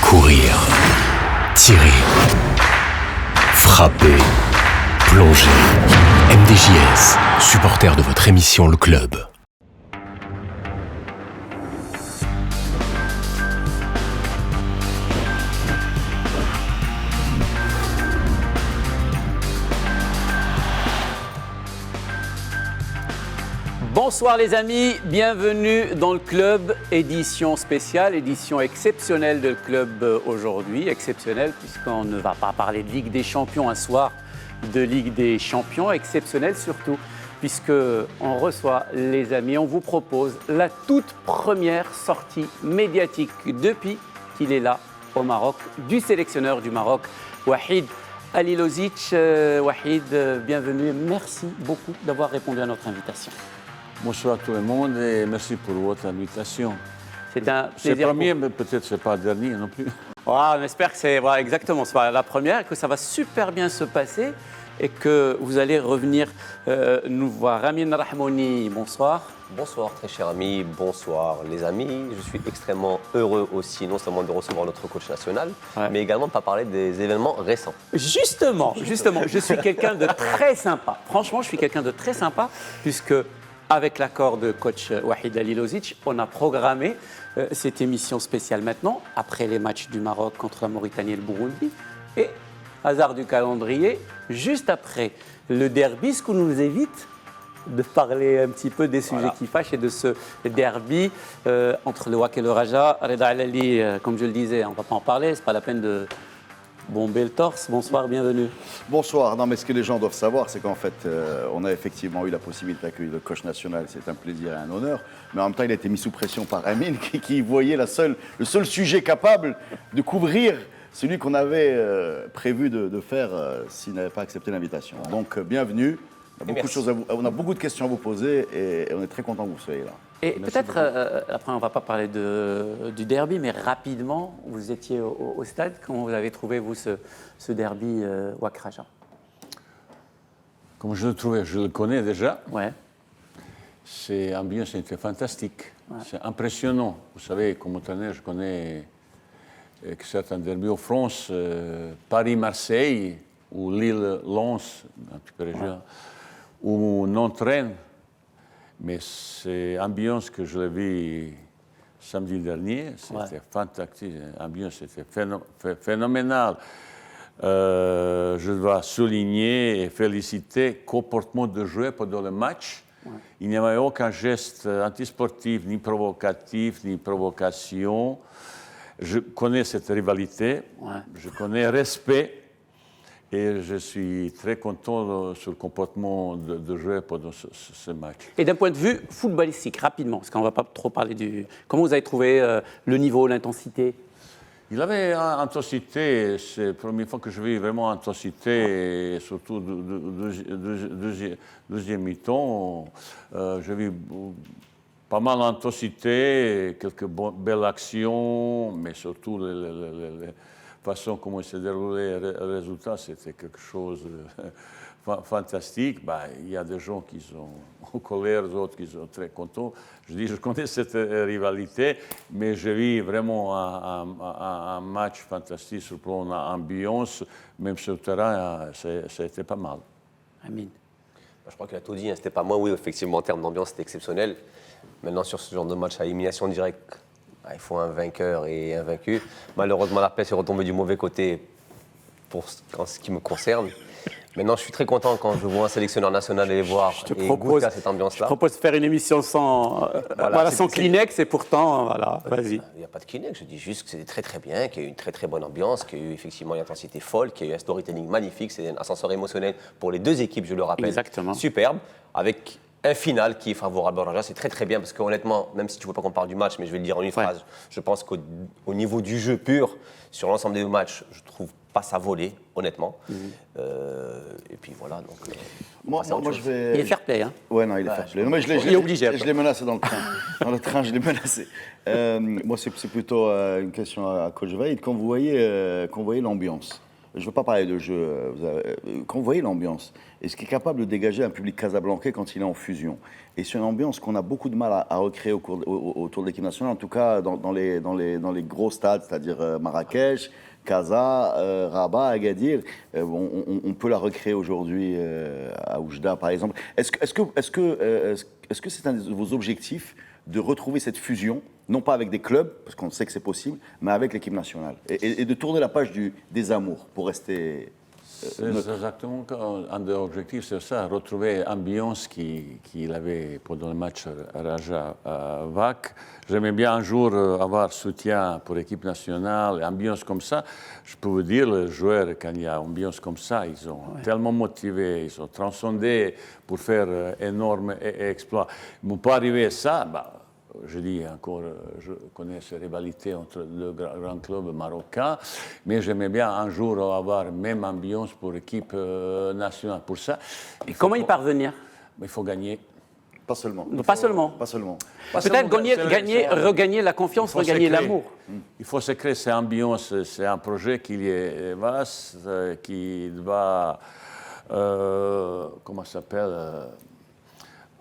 Courir, tirer, frapper, plonger. MDJS, supporter de votre émission Le Club. Bonsoir les amis, bienvenue dans le club, édition spéciale, édition exceptionnelle de le club aujourd'hui. Exceptionnelle puisqu'on ne va pas parler de Ligue des Champions un soir de Ligue des Champions. Exceptionnelle surtout puisqu'on reçoit les amis, on vous propose la toute première sortie médiatique depuis qu'il est là au Maroc, du sélectionneur du Maroc, Walid Halilovic. Walid, bienvenue et merci beaucoup d'avoir répondu à notre invitation. Bonsoir à tout le monde et merci pour votre invitation. C'est un C'est le plaisir. premier, mais peut-être ce n'est pas le dernier non plus. On espère que c'est exactement la première, que ça va super bien se passer et que vous allez revenir nous voir. Ramin Rahmouni, bonsoir. Bonsoir très cher ami, bonsoir les amis. Je suis extrêmement heureux aussi, non seulement de recevoir notre coach national, mais également de pas parler des événements récents. Justement, je suis quelqu'un de très sympa. Franchement, je suis quelqu'un de très sympa puisque avec l'accord de coach Walid Halilovic, on a programmé cette émission spéciale maintenant, après les matchs du Maroc contre la Mauritanie et le Burundi. Et, hasard du calendrier, juste après le derby, ce qu'on nous évite de parler un petit peu des sujets qui fâchent et de ce derby entre le WAC et le Raja. Reda Alali, comme je le disais, on ne va pas en parler, ce n'est pas la peine de bomber le torse. Bonsoir, bienvenue. Bonsoir. Non, mais ce que les gens doivent savoir, c'est qu'en fait, on a effectivement eu la possibilité d'accueillir le coach national. C'est un plaisir et un honneur. Mais en même temps, il a été mis sous pression par Amin, qui voyait le seul sujet capable de couvrir celui qu'on avait prévu de faire s'il n'avait pas accepté l'invitation. Donc, bienvenue. On a beaucoup de questions à vous poser et on est très content que vous soyez là. Et peut-être, après on ne va pas parler du derby, mais rapidement, vous étiez au stade. Comment vous avez trouvé, vous, ce derby WAC-Raja? Comme je le trouvais, je le connais déjà. Ouais. C'est ambiance était fantastique. Ouais. C'est impressionnant. Vous savez, comme entraîneur, je connais certains derbys en France, Paris-Marseille ou Lille-Lens, un petit peu régional, ou Nantes-Rennes. Mais c'est l'ambiance que je l'ai vue samedi dernier, c'était fantastique, l'ambiance était phénoménale. Je dois souligner et féliciter le comportement de joueurs pendant le match. Ouais. Il n'y avait aucun geste antisportif, ni provocatif, ni provocation. Je connais cette rivalité, je connais le respect. Et je suis très content sur le comportement de joueurs pendant ce match. Et d'un point de vue footballistique, rapidement, parce qu'on ne va pas trop parler du... Comment vous avez trouvé le niveau, l'intensité? Il avait une intensité, c'est la première fois que je vis vraiment intensité, et surtout deuxième mi-temps. J'ai vu pas mal d'intensité, quelques belles actions, mais surtout les façon comment il s'est déroulé le résultat, c'était quelque chose de fantastique. Il y a des gens qui sont en colère, d'autres qui sont très contents. Je connais cette rivalité, mais j'ai vu vraiment un match fantastique sur le plan de l'ambiance. Même sur le terrain, ça a été pas mal. Amin. Je crois qu'il a tout dit, c'était pas moi. Oui, effectivement, en termes d'ambiance, c'était exceptionnel. Maintenant, sur ce genre de match à élimination directe, il faut un vainqueur et un vaincu. Malheureusement, la peste est retombée du mauvais côté en ce qui me concerne. Maintenant, je suis très content quand je vois un sélectionneur national aller voir et goûter à cette ambiance-là. Je propose de faire une émission sans Kleenex et pourtant, vas-y. Il n'y a pas de Kleenex, je dis juste que c'était très très bien, qu'il y a eu une très très bonne ambiance, qu'il y a eu effectivement une intensité folle, qu'il y a eu un storytelling magnifique, c'est un ascenseur émotionnel pour les deux équipes, je le rappelle. Exactement. Superbe, avec un final qui est favorable au Raja, c'est très très bien parce qu'honnêtement, même si tu ne veux pas qu'on parle du match, mais je vais le dire en une phrase, je pense qu'au niveau du jeu pur, sur l'ensemble des deux matchs, je trouve pas ça volé, honnêtement. Et puis voilà. Donc, moi je vais... Il est fair play, hein? Ouais, non, il est fair play. Non, mais il est obligé. Je l'ai menacé dans le train. Dans le train, je l'ai menacé. Moi, c'est plutôt une question à coach Walid. Quand vous voyez l'ambiance, je ne veux pas parler de jeu, quand vous voyez l'ambiance, et ce qui est capable de dégager un public casablancais quand il est en fusion, et c'est une ambiance qu'on a beaucoup de mal à recréer autour de l'équipe nationale, en tout cas dans les gros stades, c'est-à-dire Marrakech, Casa, Rabat, Agadir, on peut la recréer aujourd'hui à Oujda, par exemple. Est-ce que c'est un de vos objectifs de retrouver cette fusion, non pas avec des clubs, parce qu'on sait que c'est possible, mais avec l'équipe nationale, et de tourner la page des amours, pour rester C'est exactement un des objectifs, c'est ça, retrouver l'ambiance qu'il avait pendant le match à Raja à Vac. J'aimais bien un jour avoir soutien pour l'équipe nationale, ambiance comme ça. Je peux vous dire, les joueurs, quand il y a ambiance comme ça, ils sont tellement motivés, ils sont transcendés pour faire énormes exploits. Ils ne vont pas arriver à ça. Je dis encore, je connais ces rivalités entre deux grands clubs marocains, mais j'aimais bien un jour avoir la même ambiance pour l'équipe nationale. Pour ça, Et comment y parvenir? Il faut gagner. Pas seulement. Pas seulement. Pas seulement. Peut-être regagner la confiance, regagner l'amour. Il faut se créer cette ambiance. C'est un projet qui est vaste, qui va, comment ça s'appelle,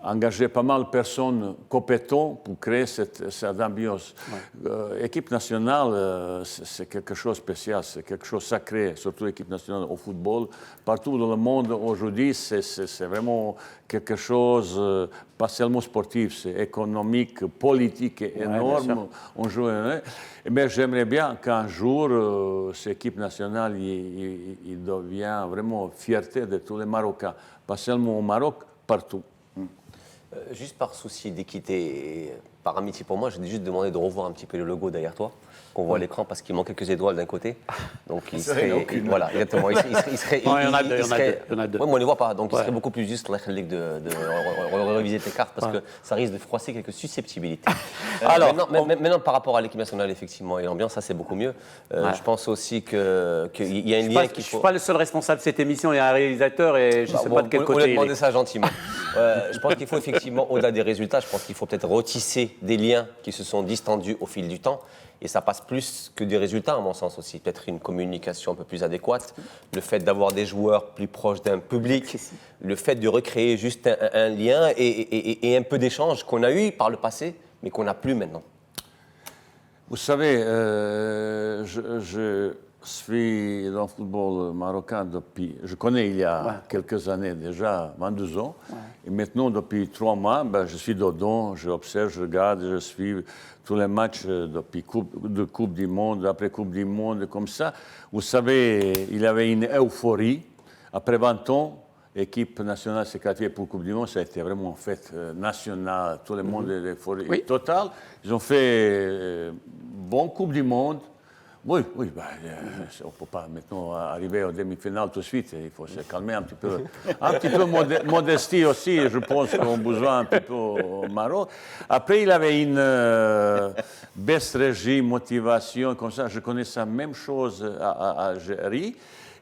engager pas mal de personnes compétentes pour créer cette ambiance. L'équipe nationale, c'est quelque chose de spécial, c'est quelque chose de sacré, surtout l'équipe nationale au football. Partout dans le monde aujourd'hui, c'est vraiment quelque chose, pas seulement sportif, c'est économique, politique énorme. On joue, mais j'aimerais bien qu'un jour, cette équipe nationale il devient vraiment fierté de tous les Marocains, pas seulement au Maroc, partout. Juste par souci d'équité et par amitié pour moi, j'ai juste demandé de revoir un petit peu le logo derrière toi, qu'on voit à l'écran, parce qu'il manque quelques étoiles d'un côté. Donc il serait. Voilà, exactement. Il y en a deux. Oui, mais on ne les voit pas. Donc il serait beaucoup plus juste de réviser tes cartes, parce que ça risque de froisser quelques susceptibilités. Alors, maintenant, par rapport à l'équipe nationale, effectivement, et l'ambiance, ça c'est beaucoup mieux. Je pense aussi qu'il y a un lien qui. Je ne suis pas le seul responsable de cette émission, il y a un réalisateur et je ne sais pas de quel côté. On lui demander ça gentiment. Je pense qu'il faut effectivement, au-delà des résultats, je pense qu'il faut peut-être retisser des liens qui se sont distendus au fil du temps. Et ça passe plus que des résultats, à mon sens aussi. Peut-être une communication un peu plus adéquate, le fait d'avoir des joueurs plus proches d'un public, le fait de recréer juste un lien et un peu d'échange qu'on a eu par le passé, mais qu'on n'a plus maintenant. Vous savez, je suis dans le football marocain depuis, je connais il y a quelques années déjà, 22 ans, et maintenant depuis 3 mois, je suis dedans, j'observe, je regarde, je suis tous les matchs depuis Coupe du Monde, après Coupe du Monde, comme ça. Vous savez, il y avait une euphorie. Après 20 ans, l'équipe nationale s'est qualifiée pour la Coupe du Monde, ça a été vraiment une fête nationale, tout le monde est euphorie totale. Ils ont fait bonne Coupe du Monde. Oui, on ne peut pas maintenant arriver aux demi-finales tout de suite. Il faut se calmer un petit peu. Un petit peu modestie aussi, je pense qu'on a besoin un petit peu au Maroc. Après, il avait une baisse régime, motivation, comme ça. Je connais la même chose à Algérie.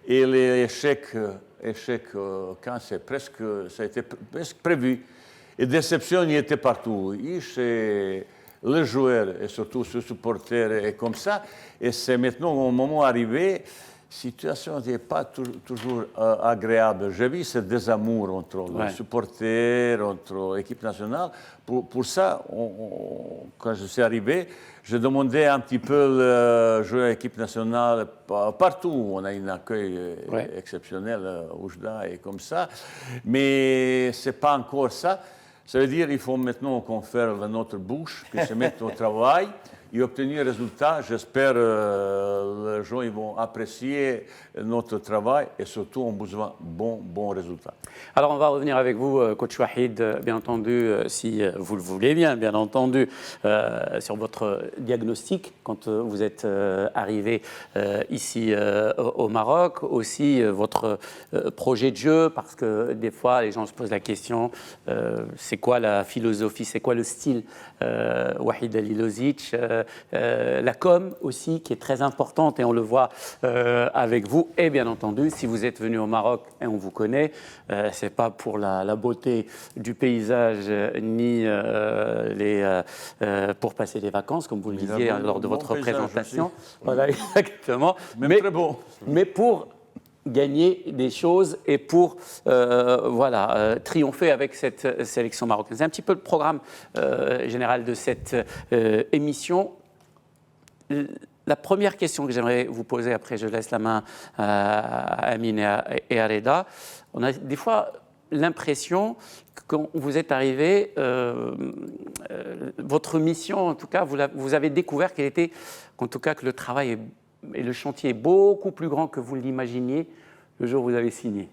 Et l'échec, quand ça a été presque prévu. Et déception, il était partout. Les joueurs et surtout les supporters et comme ça. Et c'est maintenant au moment arrivé, la situation n'est pas toujours agréable. J'ai vu ce désamour entre les supporters, entre l'équipe nationale. Pour ça, quand je suis arrivé, j'ai demandé un petit peu le joueur de l'équipe nationale partout. On a un accueil exceptionnel au Oujda et comme ça. Mais ce n'est pas encore ça. Ça veut dire qu'il faut maintenant qu'on fasse notre bouche, qu'on se mette au travail et obtenir un résultat. J'espère que les gens ils vont apprécier notre travail et surtout on a besoin de bons résultats. Alors on va revenir avec vous, coach Wahid, bien entendu, si vous le voulez bien entendu, sur votre diagnostic quand vous êtes arrivé ici au Maroc, aussi votre projet de jeu, parce que des fois les gens se posent la question, c'est quoi la philosophie, c'est quoi le style Wahid Halilović, la com aussi qui est très importante et on le voit avec vous. Et bien entendu, si vous êtes venu au Maroc et on vous connaît, ce n'est pas pour la beauté du paysage ni pour passer des vacances, comme vous le disiez lors de votre présentation. Voilà, exactement. Très beau. Mais pour gagner des choses et pour triompher avec cette sélection marocaine. C'est un petit peu le programme général de cette émission. La première question que j'aimerais vous poser, après je laisse la main à Amine et à Reda, on a des fois l'impression que quand vous êtes arrivé, votre mission, en tout cas, vous avez découvert qu'en tout cas, que le travail et le chantier est beaucoup plus grand que vous l'imaginiez le jour où vous avez signé.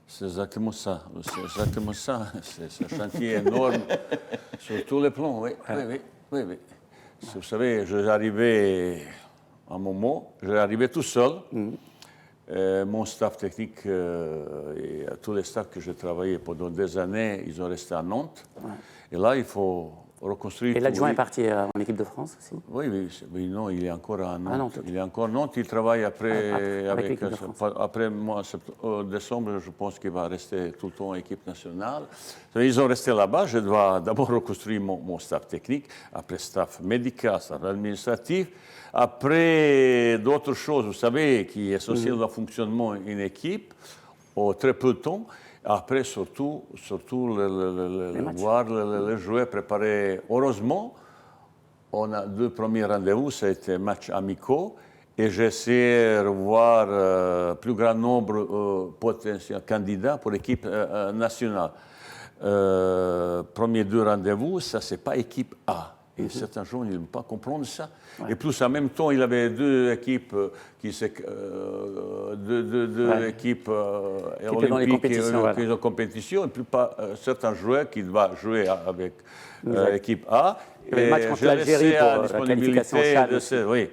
C'est exactement ça. C'est exactement ça. C'est un chantier énorme sur tous les plans. Oui. Vous savez, j'arrivais à un moment, j'arrivais tout seul. Mon staff technique et tous les staffs que j'ai travaillé pendant des années, ils ont resté à Nantes. Et là, il faut reconstruire. Et l'adjoint est parti en équipe de France aussi? Oui, non, il est encore à Nantes. Ah, Nantes. Il est encore à Nantes, il travaille après moi, décembre, je pense qu'il va rester tout le temps en équipe nationale. Ils ont resté là-bas, je dois d'abord reconstruire mon staff technique, après staff médical, staff administratif, après d'autres choses, vous savez, qui est associées au fonctionnement d'une équipe, au très peu de temps. Après, surtout voir les joueurs préparés. Heureusement, on a 2 premiers rendez-vous, ça a été matchs amicaux, et j'ai essayé de revoir plus grand nombre potentiels candidats pour l'équipe nationale. Premiers 2 rendez-vous, ça c'est pas équipe A. Et certains joueurs ne vont pas comprendre ça. Et plus en même temps, il avait 2 équipes équipes olympiques qui ont compétition, et puis pas certains joueurs qui doivent jouer avec l'équipe A. Le match contre l'Algérie pour la qualification oui,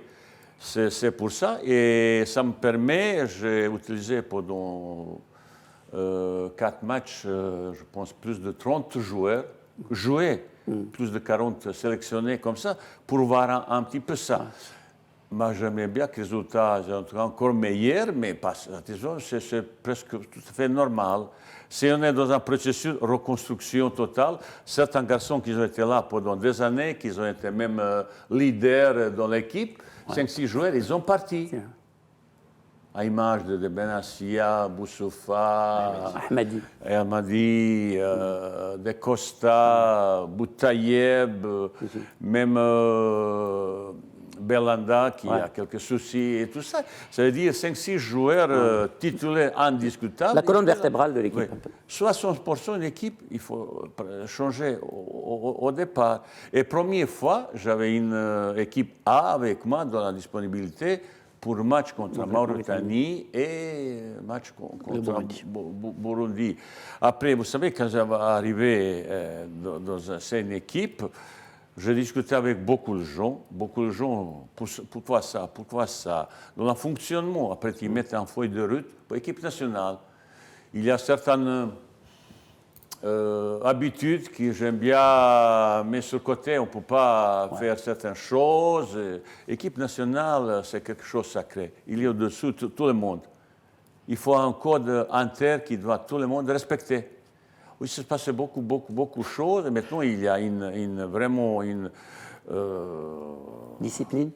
c'est pour ça. Et ça me permet, j'ai utilisé pendant 4 matchs, je pense, plus de 30 joueurs joués. Plus de 40 sélectionnés comme ça, pour voir un petit peu ça. Moi, j'aimerais bien que les résultats soient encore meilleurs, mais pas satisfaisants, c'est presque tout à fait normal. Si on est dans un processus de reconstruction totale, certains garçons qui ont été là pendant des années, qui ont été même leaders dans l'équipe, 5-6 joueurs, ils ont parti. À l'image de Benassia, Boussoufa, Ahmadi, De Costa, Boutayeb, même Belanda qui a quelques soucis et tout ça. Ça veut dire 5-6 joueurs titulaires indiscutables. La colonne vertébrale de l'équipe. 60% de l'équipe, il faut changer au départ. Et première fois, j'avais une équipe A avec moi dans la disponibilité pour le match contre la Mauritanie et match contre Burundi. Après, vous savez, quand j'avais arrivé dans cette équipe, j'ai discuté avec beaucoup de gens, pourquoi ça, dans le fonctionnement. Après, ils mettent un feuille de route pour l'équipe nationale. Il y a certaines habitudes que j'aime bien mettre sur le côté. On ne peut pas faire certaines choses. L'équipe nationale, c'est quelque chose de sacré. Il y a au-dessous tout le monde. Il faut un code inter qui doit tout le monde respecter. Oui, il se passe beaucoup de choses. Et maintenant, il y a vraiment une discipline.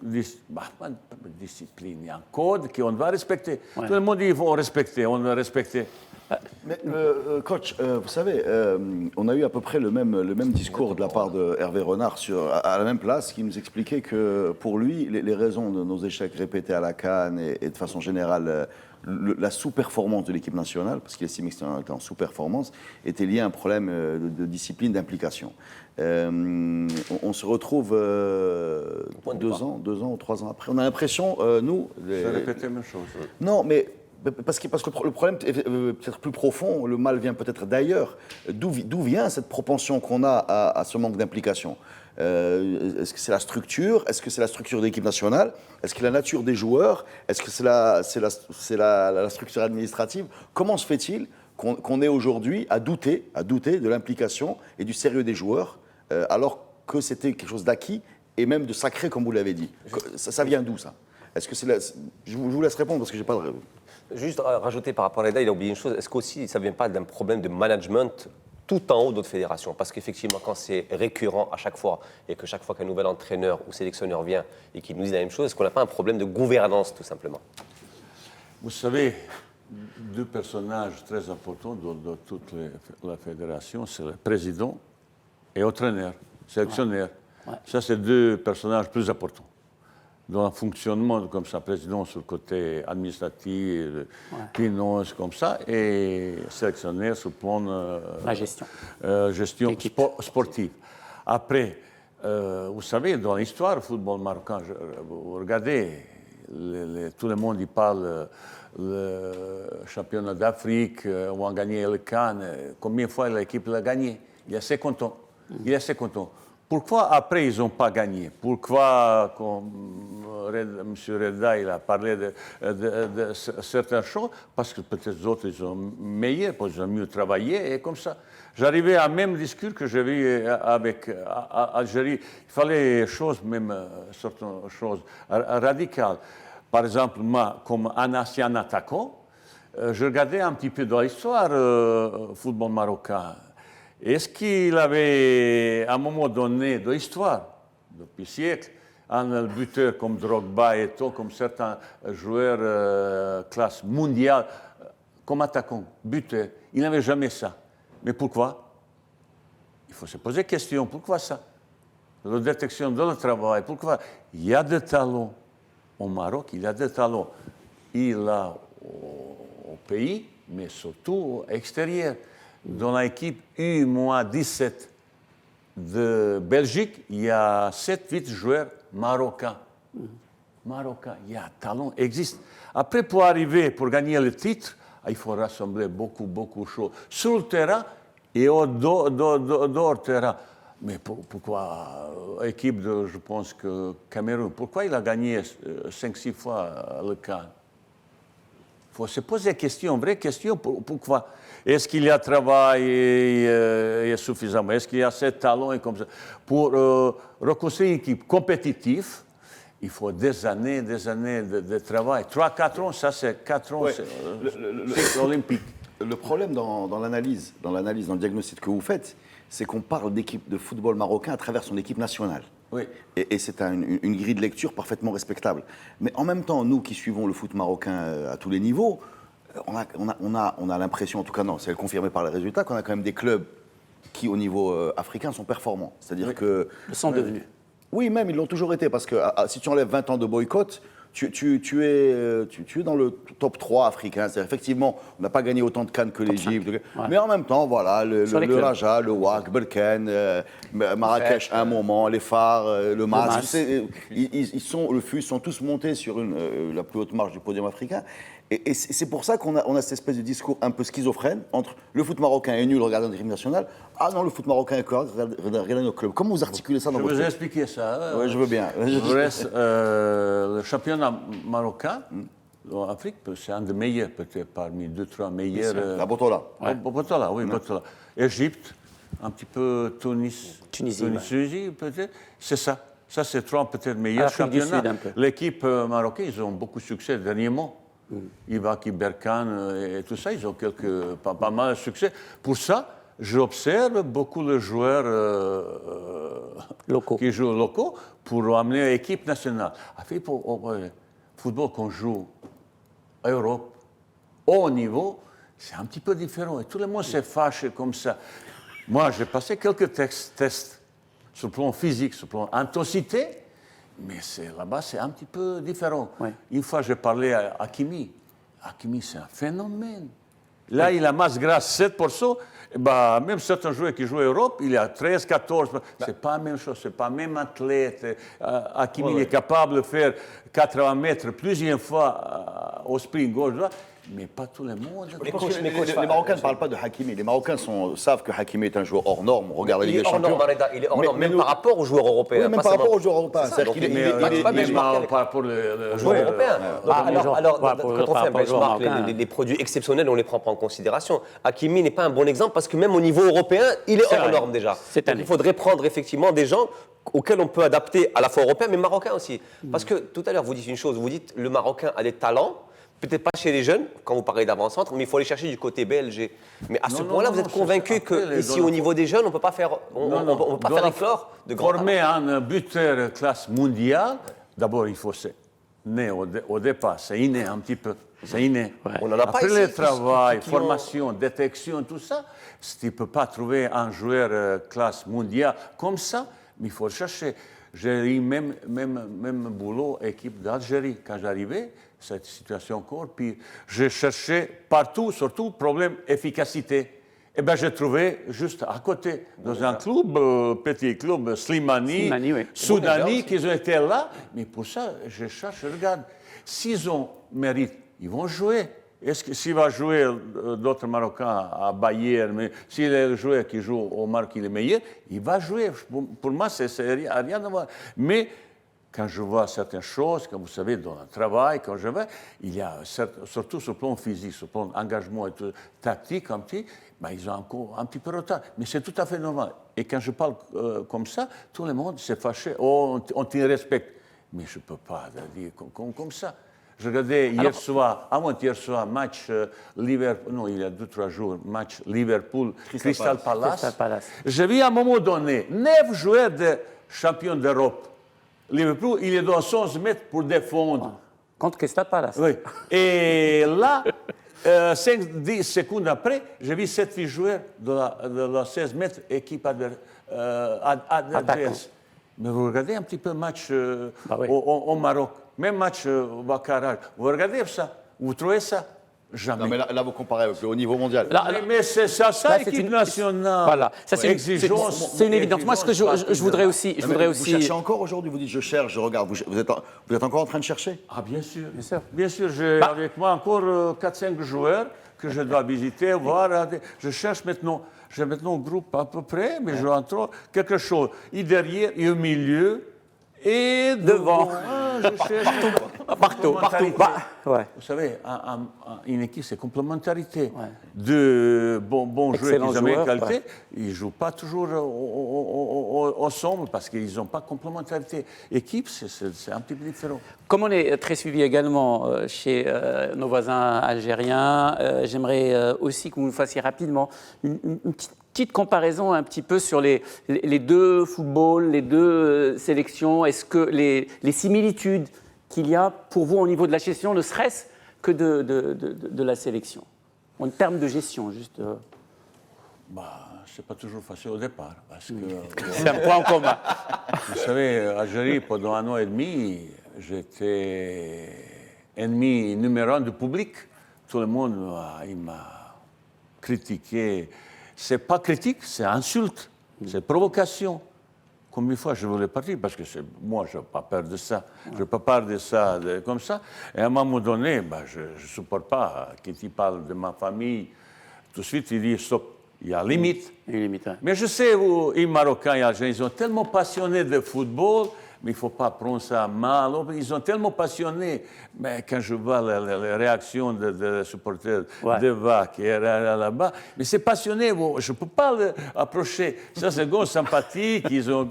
Pas de discipline. Il y a un code qu'on doit respecter. Tout le monde dit qu'il faut respecter. On doit respecter. Mais, coach, vous savez, on a eu à peu près le même discours de la part de Hervé Renard à la même place, qui nous expliquait que pour lui, les raisons de nos échecs répétés à la CAN et de façon générale la sous-performance de l'équipe nationale, parce qu'il estimait que c'était en sous-performance, était liée à un problème de discipline, d'implication. On se retrouve 2 ans ou 3 ans après. On a l'impression, nous... Ça répétait la même chose. Non, mais... Parce que le problème est peut-être plus profond, le mal vient peut-être d'ailleurs. D'où vient cette propension qu'on a à ce manque d'implication? Est-ce que c'est la structure? Est-ce que c'est la structure de l'équipe nationale? Est-ce que c'est la nature des joueurs? Est-ce que c'est la structure administrative? Comment se fait-il qu'on est aujourd'hui à douter de l'implication et du sérieux des joueurs, alors que c'était quelque chose d'acquis et même de sacré, comme vous l'avez dit? Ça vient d'où, ça? Est-ce que c'est je vous laisse répondre parce que j'ai pas de... Juste rajouter par rapport à Reda, il a oublié une chose. Est-ce qu'aussi ça ne vient pas d'un problème de management tout en haut de notre fédération? Parce qu'effectivement, quand c'est récurrent à chaque fois et que chaque fois qu'un nouvel entraîneur ou sélectionneur vient et qu'il nous dit la même chose, est-ce qu'on n'a pas un problème de gouvernance tout simplement? Vous savez, deux personnages très importants dans toute la fédération, c'est le président et entraîneur, sélectionneur. Ouais. Ça, c'est deux personnages plus importants. Dans un fonctionnement comme ça, président sur le côté administratif, finance, comme ça, et sélectionneur sur le plan La gestion. gestion sportive. Après, vous savez, dans l'histoire du football marocain, vous regardez, tout le monde y parle le championnat d'Afrique, où on a gagné le Cannes. Combien de fois l'équipe l'a gagné? Il y a 50 ans. Il y a 50 ans. Pourquoi après ils n'ont pas gagné? Pourquoi, comme M. Reda il a parlé de certaines choses? Parce que peut-être les autres ils sont meilleurs, parce qu'ils ont mieux travaillé et comme ça. J'arrivais à même discours que j'ai eu avec Algérie. Il fallait même certaines choses radicales. Par exemple, moi, comme un ancien attaquant, je regardais un petit peu dans l'histoire du football marocain. Est-ce qu'il avait, à un moment donné de l'histoire, depuis siècles, un buteur comme Drogba et tout, comme certains joueurs classe mondiale, comme attaquant, buteur, il n'avait jamais ça. Mais pourquoi? Il faut se poser la question, pourquoi ça? La détection de le travail, pourquoi? Il y a des talents au Maroc, il y a des talents. Il a au pays, mais surtout à l'extérieur. Dans l'équipe U-17 de Belgique, il y a 7-8 joueurs marocains. Marocains, il y a un talent, existe. Après, pour arriver, pour gagner le titre, il faut rassembler beaucoup de choses sur le terrain et dehors terrain. Mais pourquoi l'équipe de, je pense que Cameroun, pourquoi il a gagné 5-6 fois le Cannes? Il faut se poser la question, une vraie question, pourquoi? Est-ce qu'il y a travail suffisamment? Est-ce qu'il y a assez de talent et comme ça? Pour reconstruire une équipe compétitive, il faut des années de travail. 3-4 ans, ça c'est 4 ans, Ouais. c'est olympique. Le problème dans l'analyse, dans le diagnostic que vous faites, c'est qu'on parle d'équipe de football marocain à travers son équipe nationale. Oui. Et c'est une grille de lecture parfaitement respectable. Mais en même temps, nous qui suivons le foot marocain à tous les niveaux, on a l'impression, en tout cas non, c'est confirmé par les résultats, qu'on a quand même des clubs qui, au niveau africain, sont performants. C'est-à-dire que... Le sont devenus. Oui, même, ils l'ont toujours été, parce que si tu enlèves 20 ans de boycott, tu es dans le top 3 africain. C'est effectivement, on n'a pas gagné autant de Cannes que l'Égypte. Ouais. Mais en même temps, voilà, le clubs. Raja, le WAC, Berkane, Marrakech à un moment, les Phares, le MAS. Le FUS sont tous montés sur la plus haute marche du podium africain. Et c'est pour ça qu'on a cette espèce de discours un peu schizophrène entre le foot marocain est nul, regardez notre équipe nationale. Ah non, le foot marocain est correct, regardez nos clubs. Comment vous articulez ça dans votre... Je vous ai expliqué ça. Oui, je veux bien. Le championnat marocain en Afrique, c'est un des meilleurs, peut-être parmi 2-3 meilleurs. La Botola. Botola, oui, Botola. Égypte, un petit peu Tunisie, peut-être. C'est ça. Ça, c'est 3 peut-être meilleurs Afrique du championnats. Sud, un peu. L'équipe marocaine, ils ont beaucoup de succès dernièrement. Ibaki, Berkane et tout ça, ils ont pas mal de succès. Pour ça, j'observe beaucoup de joueurs qui jouent locaux pour amener l'équipe nationale. Pour le football qu'on joue en Europe, au haut niveau, c'est un petit peu différent. Et tout le monde s'est fâché comme ça. Moi, j'ai passé quelques tests sur le plan physique, sur le plan intensité. Mais là-bas, c'est un petit peu différent. Oui. Une fois, j'ai parlé à Hakimi. Hakimi, c'est un phénomène. Là, il a masse grasse 7%. Même certains joueurs qui jouent en Europe, il a 13, 14. C'est pas la même chose, c'est pas le même athlète. Hakimi est capable de faire 80 mètres plusieurs fois au sprint gauche-droite. Mais pas tout le monde. Les Marocains ne parlent pas de Hakimi. Les Marocains savent que Hakimi est un joueur hors norme. Regardez les Champions. Il est hors norme, même par rapport aux joueurs européens. Oui, même par rapport aux joueurs européens. Par rapport aux joueurs européens. Alors, quand on fait un benchmark, marocains. les produits exceptionnels, on ne les prend pas en considération. Hakimi n'est pas un bon exemple parce que même au niveau européen, il est hors norme déjà. Donc, il faudrait prendre effectivement des gens auxquels on peut adapter à la fois européens, mais marocains aussi. Parce que tout à l'heure, vous dites une chose, vous dites le Marocain a des talents. Peut-être pas chez les jeunes, quand vous parlez d'avant-centre, mais il faut aller chercher du côté belge. Mais à ce point-là, vous êtes convaincu qu'ici, au niveau des jeunes, on ne peut pas faire éclore de grands talents. Former un buteur classe mondiale, d'abord, il faut né au départ, c'est inné un petit peu. C'est inné. On n'en a pas Après ici le qui- travail, qui ont- formation, détection, tout ça, si tu ne peux pas trouver un joueur classe mondiale comme ça, mais il faut chercher. J'ai eu même boulot équipe d'Algérie quand j'arrivais, cette situation encore. Puis j'ai cherché partout, surtout problème efficacité. Eh bien, j'ai trouvé juste à côté, dans un club, petit club, Slimani, Oui. Soudani, qui ont été là. Mais pour ça, je cherche, regarde, s'ils ont mérite, ils vont jouer. Est-ce que s'il va jouer d'autres Marocains à Bayern, mais s'il est le joueur qui joue au Maroc, il est meilleur, il va jouer. Pour moi, c'est rien à voir. Mais quand je vois certaines choses, comme vous savez, dans le travail, quand je vais, il y a, surtout sur le plan physique, sur le plan engagement et tout, tactique, ils ont encore un petit peu de retard. Mais c'est tout à fait normal. Et quand je parle comme ça, tout le monde s'est fâché. Oh, on te respecte. Mais je ne peux pas dire comme ça. Je regardais hier soir, avant-hier soir, match Liverpool, non, il y a 2-3 jours, match Liverpool-Crystal Palace. J'ai vu à un moment donné 9 joueurs de champions d'Europe. Liverpool, il est dans 11 mètres pour défendre. Contre Crystal Palace. Oui. Et là, 5-10 secondes après, j'ai vu 7 joueurs de la 16 mètres, équipe adverse. Mais vous regardez un petit peu le match au Maroc, même match au Baccarat. Vous regardez ça, vous trouvez ça? Jamais. Non, mais là, vous comparez avec le haut niveau mondial. Mais c'est ça, Là, équipe nationale. Voilà, ça c'est exigence. c'est une évidence. Moi, ce que je voudrais aussi, Vous cherchez encore aujourd'hui, vous dites je cherche, je regarde. Vous êtes encore en train de chercher? Ah, bien sûr. Bien sûr. Bien sûr, j'ai avec moi encore 4-5 joueurs que je dois visiter, voir. Je cherche maintenant. J'ai maintenant un groupe à peu près, mais je rentre quelque chose. Et derrière, et au milieu, et Devant. Je cherche Partout. Ouais. Vous savez, une équipe, c'est complémentarité. De bons joueurs qui ont une qualité, ils ne jouent pas toujours ensemble parce qu'ils n'ont pas de complémentarité. Équipe, c'est un petit peu différent. Comme on est très suivi également chez nos voisins algériens, j'aimerais aussi que vous nous fassiez rapidement une petite comparaison un petit peu sur les deux footballs, les deux sélections. Est-ce que les similitudes qu'il y a pour vous au niveau de la gestion, ne serait-ce que de la sélection, en termes de gestion, juste C'est pas toujours facile au départ. Parce que, c'est un point en commun. vous savez, Algérie, pendant 1 an et demi, j'étais ennemi numéro 1 du public. Tout le monde il m'a critiqué. C'est pas critique, c'est insulte, c'est provocation. Combien de fois je voulais partir parce que moi, je n'ai pas peur de ça. Je ne peux pas parler de ça comme ça. Et à un moment donné, je ne supporte pas qu'il parle de ma famille. Tout de suite, il dit stop, il y a limite. Mais je sais, les Marocains et les Algériens, ils sont tellement passionnés de football, mais il ne faut pas prendre ça mal. Ils sont tellement passionnés. Mais quand je vois les réactions des supporters de VAC et là-bas, mais c'est passionné. Je ne peux pas l'approcher. Ça, c'est sympathique, ils ont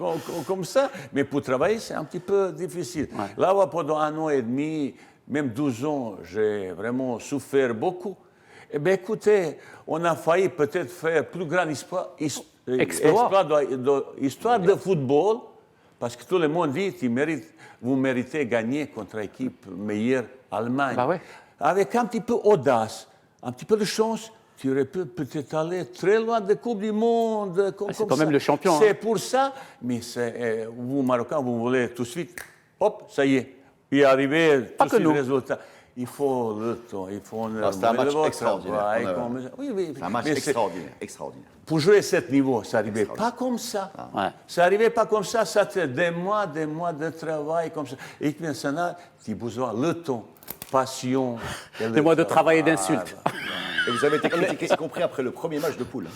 comme ça. Mais pour travailler, c'est un petit peu difficile. Là, pendant 1 an et demi, même 12 ans, j'ai vraiment souffert beaucoup. Eh bien, écoutez, on a failli peut-être faire plus grand histoire de football. Parce que tout le monde dit vous méritez gagner contre l'équipe meilleure, Allemagne. Avec un petit peu d'audace, un petit peu de chance, tu aurais pu peut-être aller très loin de la Coupe du Monde. C'est quand même le champion. C'est pour ça, mais vous, Marocains, vous voulez tout de suite, hop, ça y est, y arriver tout de suite le résultat. Il faut le temps, il faut... C'est un match extraordinaire. C'est un match extraordinaire. Pour jouer à ce niveau, ça n'arrivait pas comme ça. Ça n'arrivait pas comme ça, ça fait des mois de travail comme ça. Et maintenant, tu as besoin de temps, passion. Des mois de travail et d'insultes. Et vous avez été critiqué, y compris après le premier match de poule.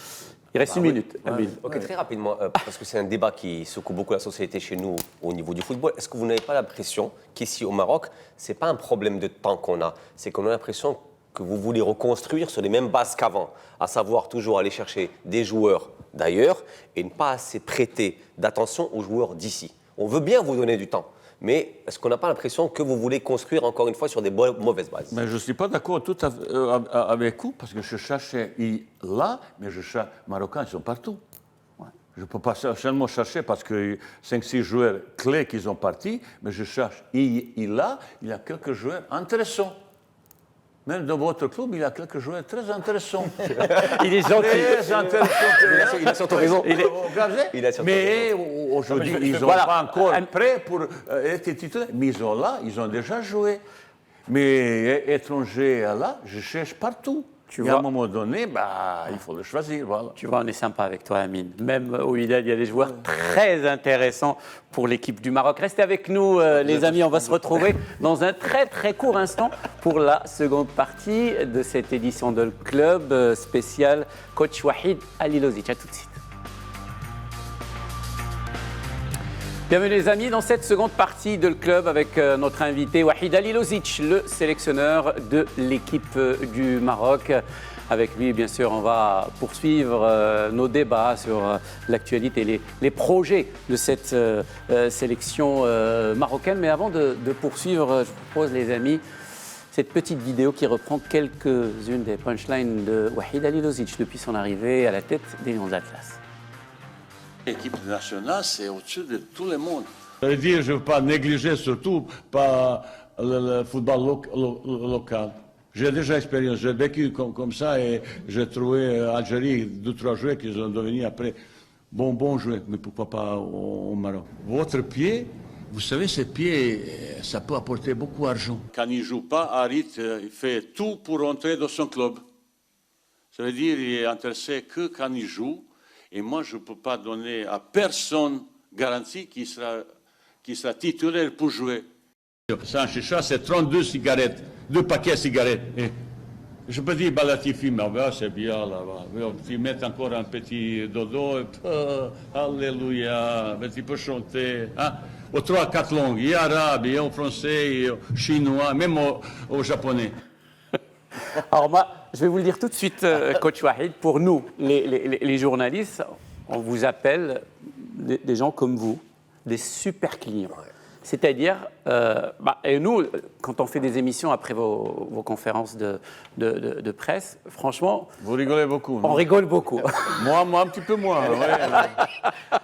Il reste 1 minute. Ok, très rapidement, parce que c'est un débat qui secoue beaucoup la société chez nous au niveau du football. Est-ce que vous n'avez pas l'impression qu'ici au Maroc, ce n'est pas un problème de temps qu'on a, c'est qu'on a l'impression que vous voulez reconstruire sur les mêmes bases qu'avant, à savoir toujours aller chercher des joueurs d'ailleurs et ne pas assez prêter d'attention aux joueurs d'ici. On veut bien vous donner du temps, mais est-ce qu'on n'a pas l'impression que vous voulez construire encore une fois sur des mauvaises bases? Mais je ne suis pas d'accord tout avec vous, parce que je cherchais là, mais je cherche Marocains, ils sont partout. Je ne peux pas seulement chercher parce que 5-6 joueurs clés qui ont partis, mais je cherche. Il y a quelques joueurs intéressants. Même dans votre club, il y a quelques joueurs très intéressants. Il est gentil. Très intéressants. Il a surtout raison. Il a surtout Mais aujourd'hui, ils ne sont voilà. pas encore prêts pour être titulaires. Mais ils sont là, ils ont déjà joué. Mais étrangers, là, je cherche partout. Et à un moment donné, il faut le choisir. Voilà. Tu vois, on est sympa avec toi, Amine. Même au Wydad, il y a des joueurs très intéressants pour l'équipe du Maroc. Restez avec nous, les amis. On va se retrouver dans un très, très court instant pour la seconde partie de cette édition de Club spécial Coach Wahid Halilovic. À tout de suite. Bienvenue les amis dans cette seconde partie de Le Club avec notre invité Wahid Halilovic, le sélectionneur de l'équipe du Maroc. Avec lui, bien sûr, on va poursuivre nos débats sur l'actualité et les projets de cette sélection marocaine. Mais avant de poursuivre, je vous propose les amis cette petite vidéo qui reprend quelques-unes des punchlines de Wahid Halilovic depuis son arrivée à la tête des Lions d'Atlas. L'équipe nationale, c'est au-dessus de tout le monde. Je veux dire, je ne veux pas négliger surtout pas le football local. J'ai déjà expérience, j'ai vécu comme ça et j'ai trouvé Algérie 2-3 joueurs qui sont devenus après bons joueurs, mais pourquoi pas au Maroc. Votre pied, vous savez, ce pied, ça peut apporter beaucoup d'argent. Quand il ne joue pas, Harit, il fait tout pour entrer dans son club. Ça veut dire qu'il est intéressé que quand il joue. Et moi, je ne peux pas donner à personne garantie qu'il sera titulaire pour jouer. Sans chicha, c'est 32 cigarettes, 2 paquets de cigarettes. Et je peux dire, Latifi, mais c'est bien là-bas. Tu mets encore un petit dodo, alléluia, tu peux chanter. Hein? Aux 3-4 langues, il y a arabe, il y a français, il y a chinois, même au japonais. Alors moi, je vais vous le dire tout de suite, Coach Wahid, pour nous, les journalistes, on vous appelle des gens comme vous, des super clients. Ouais. C'est-à-dire, et nous, quand on fait des émissions après vos conférences de presse, franchement... Vous rigolez beaucoup. On rigole beaucoup. Moi, un petit peu moins. Ouais.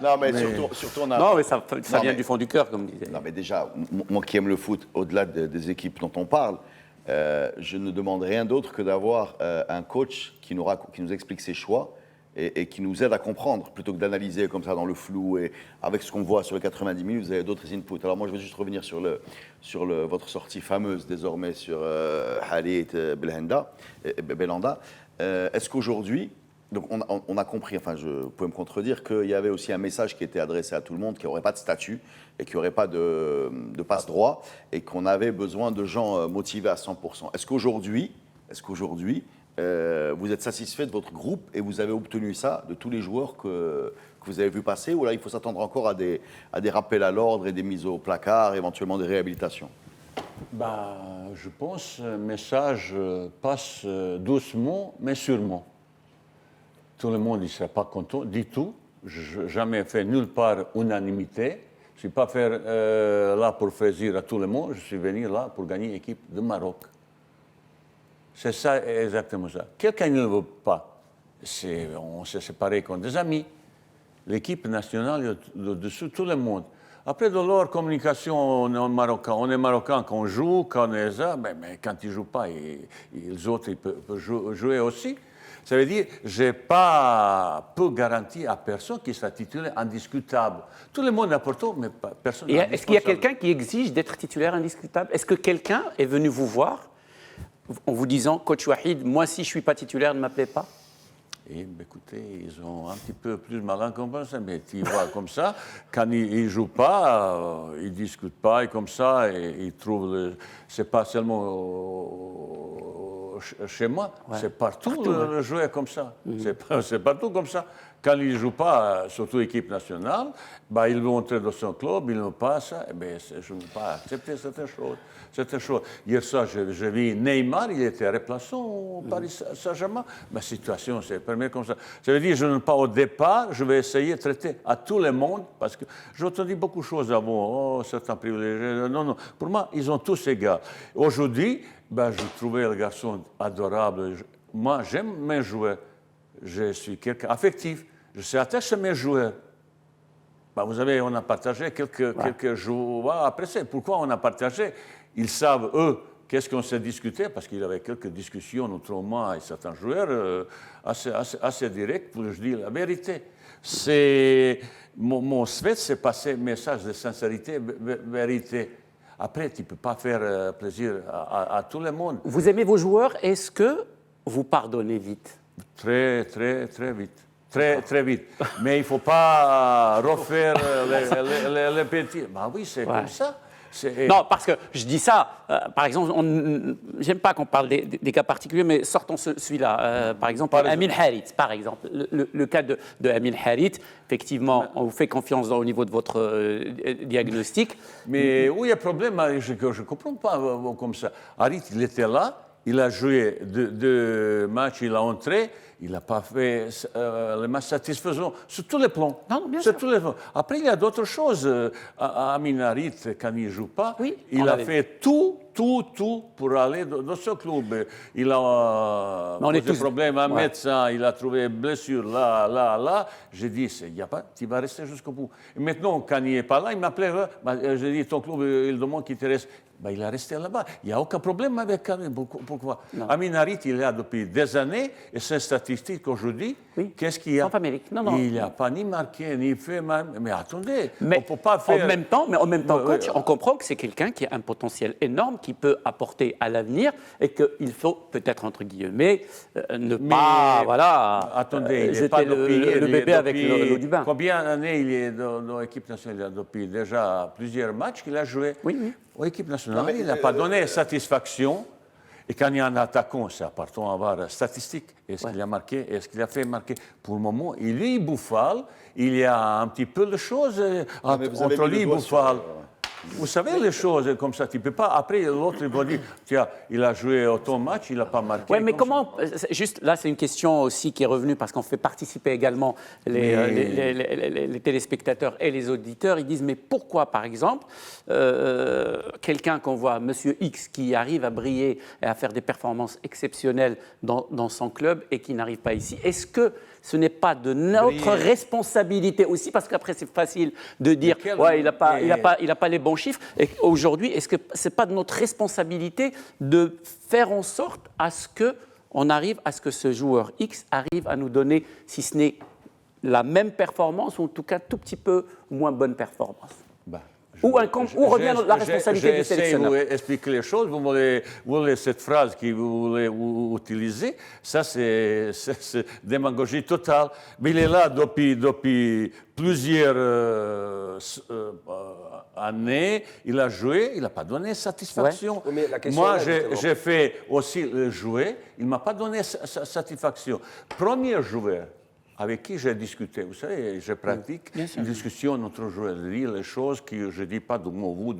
Non, mais surtout on a... Non, mais ça vient du fond du cœur, comme disait. Non, mais déjà, moi qui aime le foot, au-delà des équipes dont on parle, je ne demande rien d'autre que d'avoir un coach qui nous explique ses choix et qui nous aide à comprendre, plutôt que d'analyser comme ça dans le flou. Et avec ce qu'on voit sur les 90 minutes, vous avez d'autres inputs. Alors moi, je vais juste revenir sur votre sortie fameuse désormais sur Halit Belhanda. Est-ce qu'aujourd'hui, donc on a compris, enfin vous pouvez me contredire, qu'il y avait aussi un message qui était adressé à tout le monde, qui n'aurait pas de statut et qui n'aurait pas de passe-droit et qu'on avait besoin de gens motivés à 100%. Est-ce qu'aujourd'hui, vous êtes satisfait de votre groupe et vous avez obtenu ça de tous les joueurs que vous avez vu passer, ou là il faut s'attendre encore à des rappels à l'ordre et des mises au placard, éventuellement des réhabilitations? Je pense que le message passe doucement mais sûrement. Tout le monde ne sera pas content du tout. Je n'ai jamais fait nulle part unanimité. Je ne suis pas là pour faire plaisir à tout le monde. Je suis venu là pour gagner l'équipe de Maroc. C'est ça, exactement ça. Quelqu'un ne le veut pas. On s'est séparés comme des amis. L'équipe nationale est au-dessus de tout le monde. Après, dans leur communication, on est marocain quand on joue, quand on est ça, mais quand ils ne jouent pas, les autres ils peuvent jouer aussi. Ça veut dire que je n'ai pas peu garanti à personne qui sera titulaire indiscutable. Tout le monde est important, mais personne n'est indispensable. Est-ce qu'il y a quelqu'un qui exige d'être titulaire indiscutable? Est-ce que quelqu'un est venu vous voir en vous disant, Coach Wahid, moi si je ne suis pas titulaire, ne m'appelez pas? Écoutez, ils ont un petit peu plus malin comme ça, mais tu vois comme ça, quand ils ne jouent pas, ils ne discutent pas, et comme ça, et ils trouvent, c'est pas seulement chez moi, c'est partout le jouer comme ça. C'est partout comme ça. Quand ils ne jouent pas, surtout l'équipe nationale, ils vont entrer dans son club, ils ne pas ça, je ne peux pas accepter certaines choses. Hier soir, j'ai vu Neymar, il était remplaçant au Paris Saint-Germain. Ma situation, c'est première comme ça. Ça veut dire que je ne pas au départ, je vais essayer de traiter à tout le monde, parce que j'ai entendu beaucoup de choses avant. Oh, certains privilégiés. Non. Pour moi, ils ont tous égaux. Aujourd'hui, je trouvais le garçon adorable. Moi, j'aime mes joueurs. Je suis quelqu'un affectif. Je suis attaché à mes joueurs. Bah, vous savez, on a partagé quelques jours après ça. Pourquoi on a partagé? Ils savent, eux, qu'est-ce qu'on s'est discuté, parce qu'il y avait quelques discussions entre moi et certains joueurs assez directs pour je dire la vérité. Mon souhait, c'est passer un message de sincérité, vérité. Après, tu ne peux pas faire plaisir à tout le monde. Vous aimez vos joueurs, est-ce que vous pardonnez vite? Très, très, très vite. Très vite. Mais il ne faut pas refaire les petits. Bah oui, c'est comme ça. Non, parce que je dis ça, par exemple, j'aime pas qu'on parle des cas particuliers, mais sortons celui-là. Par exemple, Amin Harit, par exemple. Le cas de Amin Harit, effectivement, on vous fait confiance au niveau de votre diagnostic. Mais où il y a un problème, je ne comprends pas comme ça. Harit, il était là, il a joué deux matchs, il a entré. Il n'a pas fait les matchs satisfaisants sur tous les plans. Non, bien sûr. Tous les plans. Après, il y a d'autres choses. Amin Harit, quand il ne joue pas, il a fait tout pour aller dans ce club. Il a des problèmes, un médecin, il a trouvé blessure là. J'ai dit, tu vas rester jusqu'au bout. Et maintenant, quand il n'est pas là, il m'appelait. J'ai dit, ton club, il demande qu'il te reste. Il est resté là-bas. Il n'y a aucun problème avec Amin. Pourquoi? Amin Harit, il est là depuis des années, et c'est statistique aujourd'hui. Qu'est-ce qu'il y a? Non. Il n'a pas ni marqué, ni fait. Mais attendez, on mais ne peut pas faire. En même temps, coach, on comprend que c'est quelqu'un qui a un potentiel énorme, qui peut apporter à l'avenir, et qu'il faut peut-être, entre guillemets, ne pas attendez, il jeter pas le bébé avec l'eau du bain. Combien d'années il est dans l'équipe nationale? Il a depuis déjà plusieurs matchs qu'il a joué. Oui. L'équipe nationale, il n'a pas donné satisfaction. Et quand il y a un attaquant, c'est important d'avoir statistique. Est-ce qu'il a marqué? Est-ce qu'il a fait marquer? Pour le moment, il est Bouffal. Il y a un petit peu de choses entre lui et Bouffal. Vous savez les choses comme ça, tu ne peux pas. Après, l'autre, il va dire, tiens, il a joué autant de matchs, il n'a pas marqué. Oui, mais comment. Juste là, c'est une question aussi qui est revenue parce qu'on fait participer également les téléspectateurs et les auditeurs. Ils disent, mais pourquoi, par exemple, quelqu'un qu'on voit, Monsieur X, qui arrive à briller et à faire des performances exceptionnelles dans son club et qui n'arrive pas ici, est-ce que ce n'est pas de notre responsabilité aussi, parce qu'après c'est facile de dire il n'a pas les bons chiffres. Et aujourd'hui, est-ce que ce n'est pas de notre responsabilité de faire en sorte à ce qu'on arrive à ce que ce joueur X arrive à nous donner, si ce n'est la même performance, ou en tout cas tout petit peu moins bonne performance? Où revient la responsabilité du sélectionneur? J'essaie de vous expliquer les choses. Vous voulez cette phrase que vous voulez utiliser. Ça, c'est démagogie totale. Mais il est là depuis plusieurs années. Il a joué. Il n'a pas donné satisfaction. Ouais. Moi, j'ai fait aussi le jouer. Il ne m'a pas donné satisfaction. Premier joueur avec qui j'ai discuté, vous savez, je pratique une discussion entre joueurs, les choses que je ne dis pas de vous,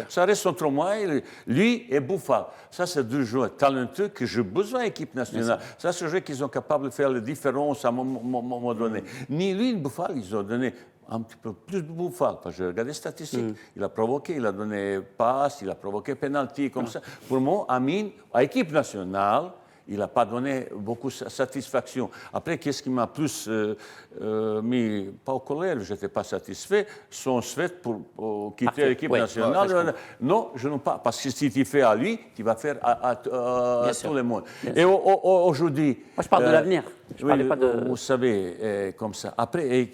ça reste entre moi et lui et Bouffal. Ça, c'est deux joueurs talentueux que j'ai besoin d'équipe nationale. Ça, c'est des joueurs qui sont capables de faire la différence à un moment donné. Ni lui ni Bouffal, ils ont donné un petit peu plus de Bouffal, parce que j'ai regardé les statistiques. Il a provoqué, il a donné passe, il a provoqué penalty, comme ça. Pour moi, Amin, à l'équipe nationale, il n'a pas donné beaucoup de satisfaction. Après, qu'est-ce qui m'a plus mis, pas au colère, je n'étais pas satisfait, son souhait pour quitter l'équipe nationale. Non, je ne pas, parce que si tu fais à lui, tu vas faire à tout le monde. Et aujourd'hui... Moi, je parle de l'avenir. Je parlais pas de... Vous savez, comme ça. Après,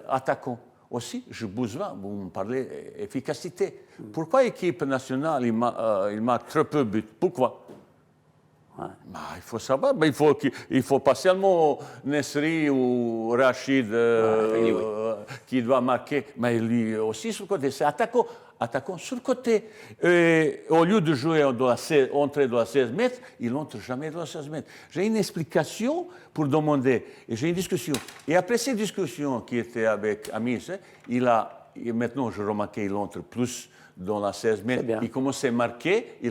attaquant aussi, j'ai besoin, vous me parlez efficacité. Pourquoi l'équipe nationale, il marque très peu de buts? Pourquoi? Il faut savoir, il faut pas seulement Nesri ou Rachid qui doit marquer, mais lui aussi sur le côté. C'est attaquant sur le côté. Et au lieu de jouer entrer dans la 16 mètres, il n'entre jamais dans la 16 mètres. J'ai une explication pour demander, et j'ai une discussion. Et après cette discussion qui était avec Amis, maintenant je remarque qu'il entre plus dans la 16 mètres, il commençait à marquer. Je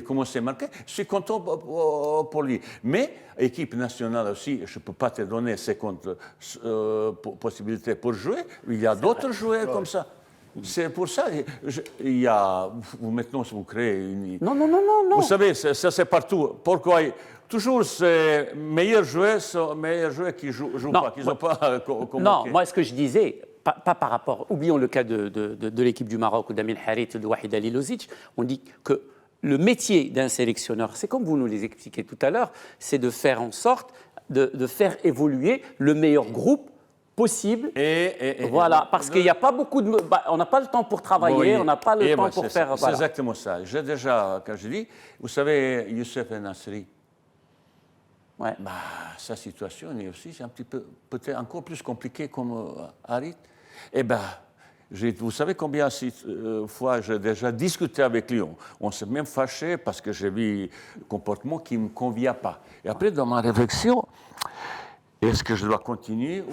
suis content pour lui. Mais, équipe nationale aussi, je ne peux pas te donner 50 possibilités pour jouer. Il y a d'autres joueurs comme ça. C'est pour ça, maintenant, vous créez une... Non. Vous savez, ça c'est partout. Pourquoi toujours, c'est meilleurs joueurs qui jouent Non, pas, qui n'ont pas convoqué. Non, moi, ce que je disais, pas par rapport. Oublions le cas de l'équipe du Maroc ou d'Amin Harit ou de Wahid Halilovic. On dit que le métier d'un sélectionneur, c'est comme vous nous les expliquez tout à l'heure, c'est de faire en sorte de faire évoluer le meilleur groupe possible. Voilà, parce qu'il n'y a pas beaucoup de. On n'a pas le temps pour travailler, on n'a pas le temps pour faire. C'est exactement ça. J'ai déjà, quand je dis, vous savez, Youssef El Nasri, sa situation est aussi c'est un petit peu, peut-être encore plus compliquée comme Harit. Vous savez combien de fois j'ai déjà discuté avec lui. On s'est même fâché parce que j'ai vu un comportement qui ne me convient pas. Et après, dans ma réflexion, est-ce que je dois continuer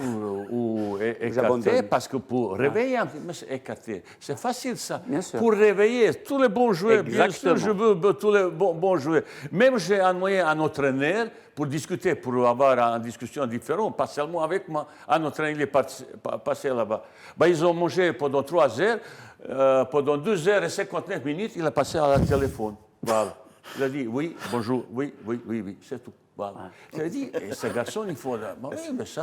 ou écarter? Parce que pour réveiller un petit peu, écarter, c'est facile ça. Bien sûr. Pour réveiller tous les bons joueurs, Exactement. bien sûr, je veux tous les bons joueurs. Même j'ai envoyé un entraîneur pour discuter, pour avoir une discussion différente, pas seulement avec moi. Un entraîneur, il est passé là-bas. Ils ont mangé pendant 3 heures, pendant 2 heures et 59 minutes, il a passé à la téléphone. Voilà. Il a dit oui, bonjour, oui, c'est tout. Voilà. Je lui ai dit, ce garçon, il faut. Oui, mais ça,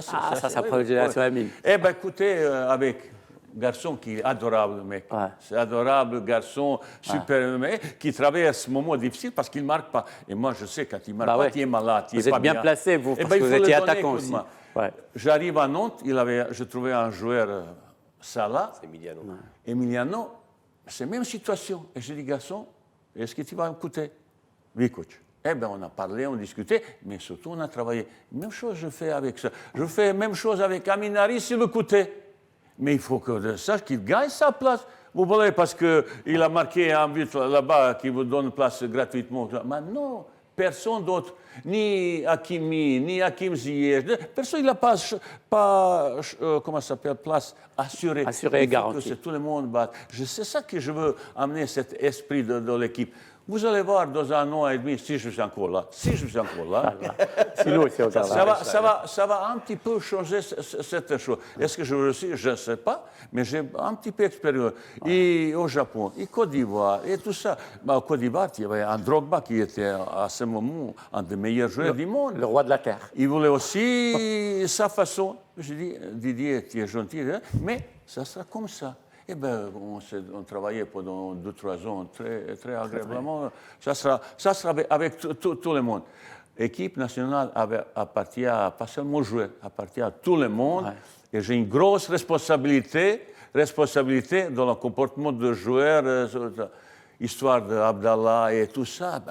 prend une génération amine. Écoutez, avec garçon qui est adorable, mec. C'est adorable, garçon, super mec, qui traverse ce moment difficile parce qu'il ne marque pas. Et moi, je sais, quand il ne marque pas, il est malade. Vous êtes bien placé, vous, parce que vous étiez attaquant aussi. J'arrive à Nantes, je trouvais un joueur, Salah. C'est Emiliano. Emiliano, c'est la même situation. Et je dis, garçon, est-ce que tu vas m'écouter? Oui, coach. On a parlé, on discutait, mais surtout on a travaillé. Même chose je fais avec ça. Je fais la même chose avec Aminari s'il veut coûter. Mais il faut que sache qu'il gagne sa place. Vous voulez parce qu'il a marqué un but là-bas qui vous donne place gratuitement. Mais non, personne d'autre, ni Hakimi, ni Hakim Ziyech, personne n'a pas comment ça s'appelle, place assurée. Assurée et garantie. Que tout le monde bat. C'est ça que je veux amener, cet esprit de l'équipe. Vous allez voir dans 1 an et demi si je suis encore là. Sinon, c'est encore là. Ça va un petit peu changer cette chose. Est-ce que je réussis? Je ne sais pas, mais j'ai un petit peu d'expérience. Et au Japon, et Côte d'Ivoire, et tout ça. Au Côte d'Ivoire, il y avait un Drogba qui était à ce moment un des meilleurs joueurs du monde. Le roi de la terre. Il voulait aussi sa façon. Je dis, Didier, tu es gentil, hein, mais ça sera comme ça. On travaillait pendant 2-3 ans très agréablement. Ça sera avec tout le monde. L'équipe nationale appartient pas seulement aux joueurs, appartient à tout le monde. Et j'ai une grosse responsabilité dans le comportement des joueurs, histoire d'Abdallah et tout ça.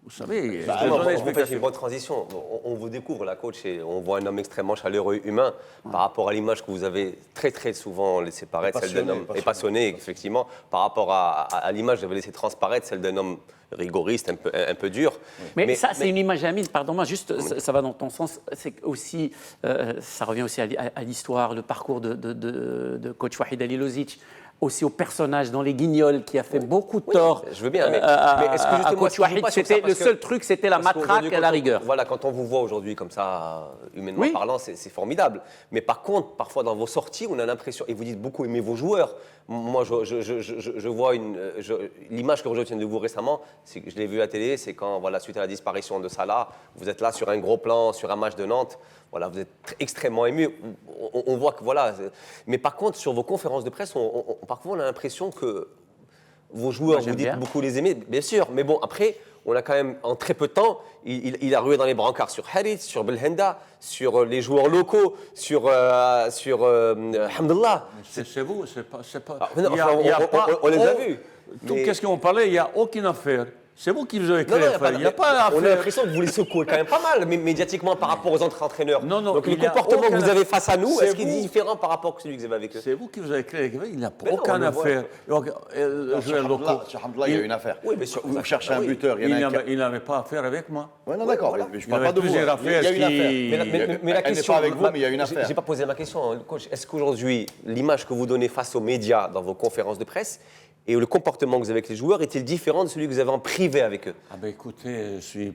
Vous savez, vous faites une bonne transition. On vous découvre, la coach, et on voit un homme extrêmement chaleureux, humain, par rapport à l'image que vous avez très souvent laissé paraître, celle d'un homme passionné, effectivement, par rapport à l'image que vous avez laissé transparaître, celle d'un homme rigoriste, un peu dur. Mais c'est une image amine, pardon-moi, juste, ça va dans ton sens, c'est aussi, ça revient aussi à l'histoire, le parcours de coach Wahid Halilovic, aussi au personnage dans Les Guignols qui a fait beaucoup de tort. Je veux bien, mais est-ce que justement, coach Wahid, le seul truc, c'était la matraque à la rigueur. Voilà, quand on vous voit aujourd'hui comme ça, humainement parlant, c'est formidable. Mais par contre, parfois dans vos sorties, on a l'impression, et vous dites beaucoup aimer vos joueurs. Moi, je vois l'image que je retiens de vous récemment, je l'ai vu à la télé, c'est quand, suite à la disparition de Salah, vous êtes là sur un gros plan, sur un match de Nantes. Voilà, vous êtes extrêmement ému. On voit que Mais par contre, sur vos conférences de presse, parfois on a l'impression que vos joueurs, vous dites beaucoup les aimer, bien sûr. Mais bon, après, on a quand même, en très peu de temps, il a rué dans les brancards sur Harit, sur Belhanda, sur les joueurs locaux, sur Hamdallah. C'est vous, c'est pas. On les a vus. Qu'est-ce qu'on parlait? Il n'y a aucune affaire. C'est vous qui vous avez créé l'affaire. Il n'y a pas d'affaire. On a l'impression que vous les secouez quand même pas mal, médiatiquement, par rapport aux autres entraîneurs. Non. Donc le comportement que vous avez face à nous, est-ce qu'il est différent par rapport à celui que vous avez avec eux? C'est vous qui vous avez créé l'affaire. Il n'y a aucune affaire. Sur Hamdallah, il y a une affaire. Oui, mais vous cherchez un buteur. Il n'avait pas affaire avec moi. Oui, non, d'accord. Je Il y parle pas avait de vous. plusieurs affaires. Il y a une affaire. Mais la Elle n'est question, pas avec vous, mais il y a une affaire. Je n'ai pas posé ma question, coach. Est-ce qu'aujourd'hui, l'image que vous donnez face aux médias dans vos conférences de presse et le comportement que vous avez avec les joueurs est-il différent de celui que vous avez en privé avec eux? Écoutez, je suis,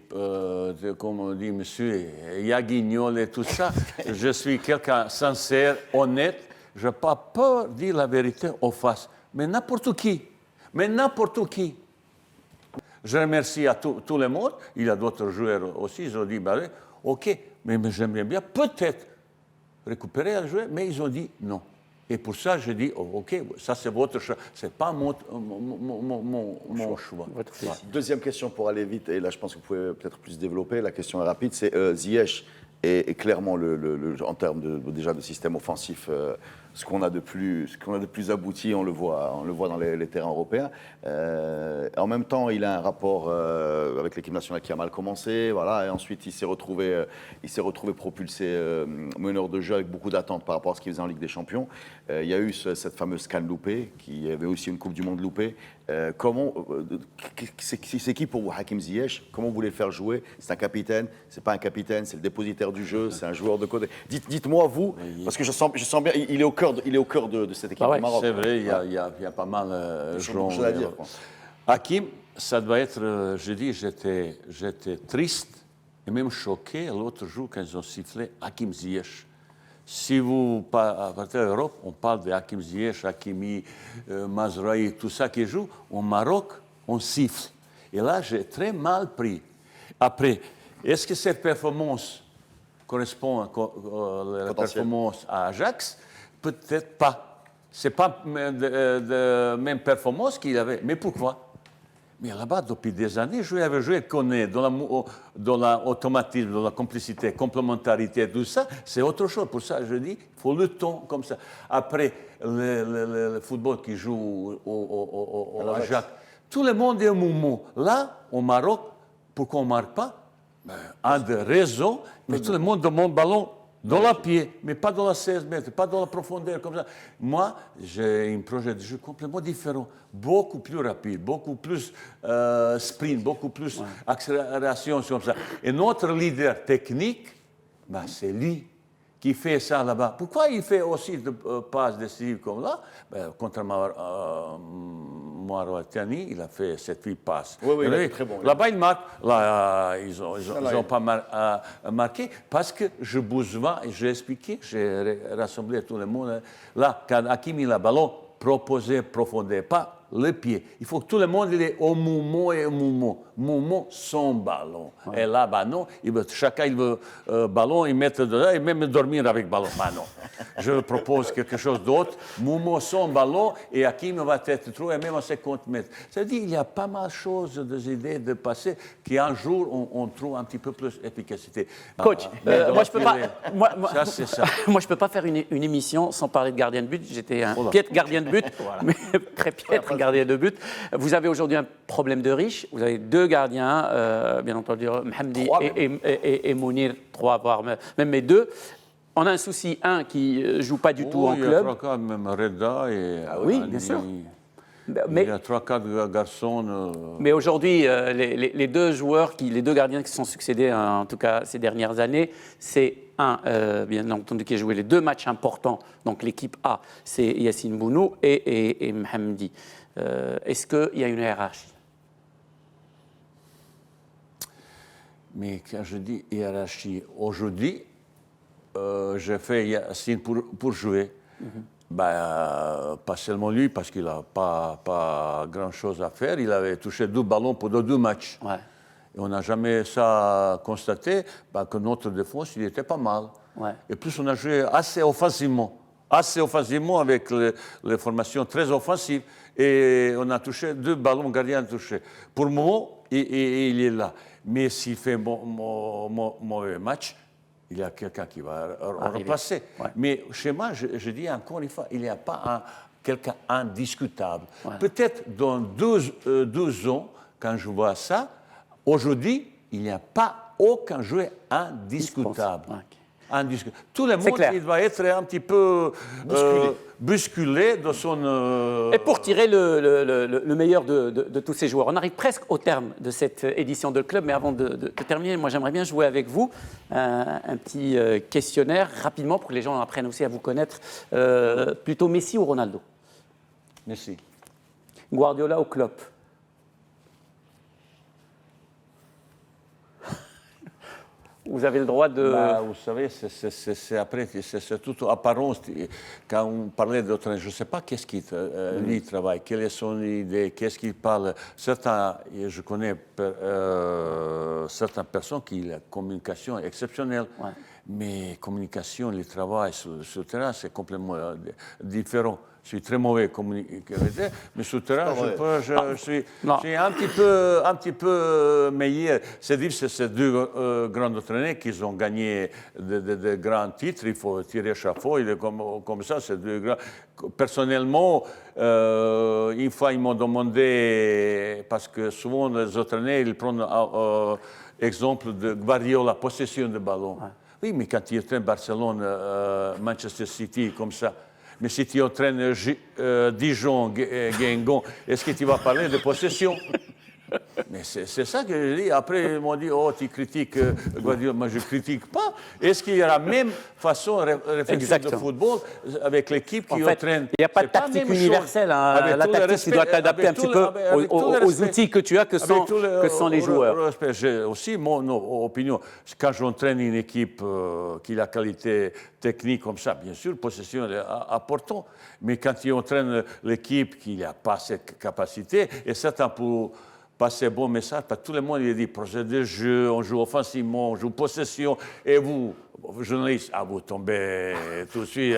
comme on dit, monsieur Yaguignol et tout ça, je suis quelqu'un sincère, honnête. Je n'ai pas peur de dire la vérité en face. Mais n'importe qui. Je remercie à tout le monde. Il y a d'autres joueurs aussi. Ils ont dit, bah, OK, mais j'aimerais bien peut-être récupérer un joueur, mais ils ont dit non. Et pour ça, je dis, oh, OK, ça c'est votre choix. Ce n'est pas mon choix. Voilà. Deuxième question pour aller vite, et là je pense que vous pouvez peut-être plus développer, la question est rapide, c'est Ziyech est clairement, en termes déjà de système offensif, ce qu'on a de plus abouti, on le voit dans les terrains européens. En même temps, il a un rapport avec l'équipe nationale qui a mal commencé, voilà, et ensuite il s'est retrouvé propulsé meneur de jeu avec beaucoup d'attentes par rapport à ce qu'il faisait en Ligue des Champions. Il y a eu cette fameuse CAN loupée, qui avait aussi une Coupe du Monde loupée. C'est qui pour vous Hakim Ziyech? Comment vous voulez le faire jouer? C'est un capitaine? C'est pas un capitaine? C'est le dépositaire du jeu? C'est un joueur de côté? Dites-moi vous, parce que je sens bien, il est au cœur de cette équipe du Maroc. C'est vrai, il y a pas mal de choses à dire. Hakim, ça doit être, je dis, j'étais triste et même choqué l'autre jour quand ils ont sifflé Hakim Ziyech. Si vous partez à l'Europe, on parle de Hakim Ziyech, Hakimi, Mazraoui, tout ça qui joue. Au Maroc, on siffle. Et là, j'ai très mal pris. Après, est-ce que cette performance correspond à la performance à Ajax? Peut-être pas. Ce n'est pas la même performance qu'il avait. Mais pourquoi? Mais là-bas, depuis des années, je avais joué connaît dans l'automatisme, dans la complicité, complémentarité, tout ça, c'est autre chose. Pour ça, je dis, il faut le temps comme ça. Après, le football qui joue au Ajax, tout le monde est au moment. Là, au Maroc, pourquoi on ne marque pas? Un des raisons, mais tout le monde demande ballon dans la pied, mais pas dans la 16 mètres, pas dans la profondeur, comme ça. Moi, j'ai un projet de jeu complètement différent, beaucoup plus rapide, beaucoup plus sprint, beaucoup plus accélération, comme ça. Et notre leader technique, c'est lui qui fait ça là-bas. Pourquoi il fait aussi de passes décisives comme là? Contre Mauritanie, il a fait 7-8 passes. Oui, il est très bon. Là-bas, il marque. Là, ils n'ont pas marqué parce que j'ai besoin, j'ai expliqué, j'ai rassemblé tout le monde. Là, quand Hakim il a le ballon, proposer profondeur, pas le pied. Il faut que tout le monde il est au mouvement et au mouvement. Mouvement sans ballon. Et là, non, chacun il veut ballon, il met dedans et même dormir avec ballon. Non. Je propose quelque chose d'autre. Mouvement sans ballon et Hakim va être trouvé même à 50 mètres. C'est-à-dire qu'il y a pas mal de choses, des idées de passer qui un jour on trouve un petit peu plus d'efficacité. Coach, moi je peux pas. Ça, c'est ça. Moi je peux pas faire une émission sans parler de gardien de but. J'étais un piètre gardien de but, mais très piètre gardien de but. Vous avez aujourd'hui un problème de riche. Vous avez deux gardiens, bien entendu, Mhamdi et Mounir, trois, voire même les deux. On a un souci, un qui ne joue pas du tout en club. Il y a trois cas, même Reda et oui, bien sûr. Mais, il y a 3-4 garçons. Mais aujourd'hui, les deux joueurs, les deux gardiens qui se sont succédés, en tout cas ces dernières années, c'est bien entendu, qui a joué les deux matchs importants. Donc l'équipe A, c'est Yassine Bounou et Mhamdi. Est-ce qu'il y a une hiérarchie? Mais quand je dis hiérarchie, aujourd'hui, j'ai fait Yassine pour jouer. Pas seulement lui, parce qu'il n'a pas grand-chose à faire. Il avait touché 2 ballons pour 2 matchs. Ouais. Et on n'a jamais ça constaté, que notre défense, il était pas mal. Ouais. Et plus, on a joué assez offensivement avec les formations très offensives. Et on a touché 2 ballons gardiens touchés. Pour le moment, il est là. Mais s'il fait mauvais match, il y a quelqu'un qui va remplacer. Ouais. Mais chez moi, je dis encore une fois, il n'y a pas quelqu'un indiscutable. Ouais. Peut-être dans 12 ans, quand je vois ça, aujourd'hui, il n'y a pas aucun joueur indiscutable. Tout le monde, il doit être un petit peu bousculé dans son... Et pour tirer le meilleur de tous ces joueurs. On arrive presque au terme de cette édition de Club, mais avant de terminer, moi j'aimerais bien jouer avec vous un petit questionnaire rapidement pour que les gens apprennent aussi à vous connaître. Plutôt Messi ou Ronaldo? Messi. Guardiola ou Klopp? Vous avez le droit de... Bah, vous savez, c'est après, c'est tout apparence. Quand on parlait d'autres, je ne sais pas qu'est-ce qu'il lui travaille, quelle est son idée, qu'est-ce qu'il parle. Je connais certaines personnes qui ont la communication exceptionnelle, mais communication, le travail sur le terrain, c'est complètement différent. Je suis très mauvais communicateur, mais sur le terrain, je suis un petit peu meilleur. C'est dire que ces deux grands entraîneurs qui ont gagné de grands titres, il faut tirer chaque fois, comme ça, c'est deux grands. Personnellement, une fois, ils m'ont demandé, parce que souvent les entraîneurs, ils prennent exemple de Guardiola, possession de ballon. Oui, mais quand il était à Barcelone, Manchester City, comme ça, mais si tu entraînes Dijon, Guingamp, est-ce que tu vas parler de possession? Mais c'est ça que je dis. Après, ils m'ont dit, oh, tu critiques Guardiola. Moi, je ne critique pas. Est-ce qu'il y a la même façon de réflexion de football avec l'équipe qui entraîne? Il n'y a pas de tactique universelle. Hein. La tactique, tu dois t'adapter un petit peu aux outils que tu as, que sont les joueurs. J'ai aussi mon opinion. Quand j'entraîne une équipe qui a la qualité technique comme ça, bien sûr, possession est important. Mais quand tu entraînes l'équipe qui n'a pas cette capacité, et certains pour passer bon message, parce que tout le monde il dit projet de jeu, on joue offensivement, on joue possession, et vous, journalistes, vous tombez tout de suite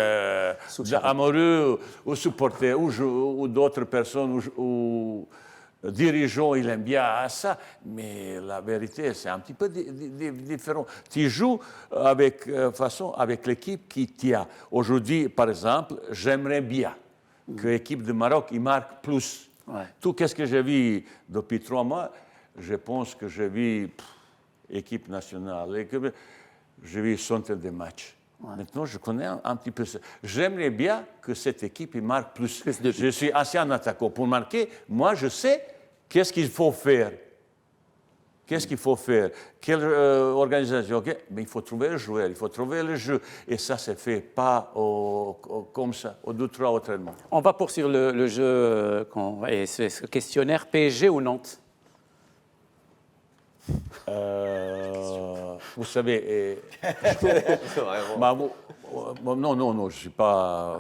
amoureux ou supporters, ou d'autres personnes, ou dirigeants, ils aiment bien ça, mais la vérité, c'est un petit peu différent. Tu joues avec l'équipe qui tient. Aujourd'hui, par exemple, j'aimerais bien que l'équipe de Maroc, il marque plus. Tout ce que j'ai vu depuis 3 mois, je pense que j'ai vu équipe nationale, j'ai vu centaines de matchs. Maintenant, je connais un petit peu ça. J'aimerais bien que cette équipe il marque plus. Je suis ancien attaquant. Pour marquer, moi, je sais qu'est-ce qu'il faut faire. Qu'est-ce qu'il faut faire? Quelle organisation? Okay. Mais il faut trouver le joueur, il faut trouver le jeu. Et ça, c'est fait pas comme ça, au 2-3 entraînements. On va poursuivre le jeu et ce questionnaire. PSG ou Nantes? Vous savez, non, je suis pas,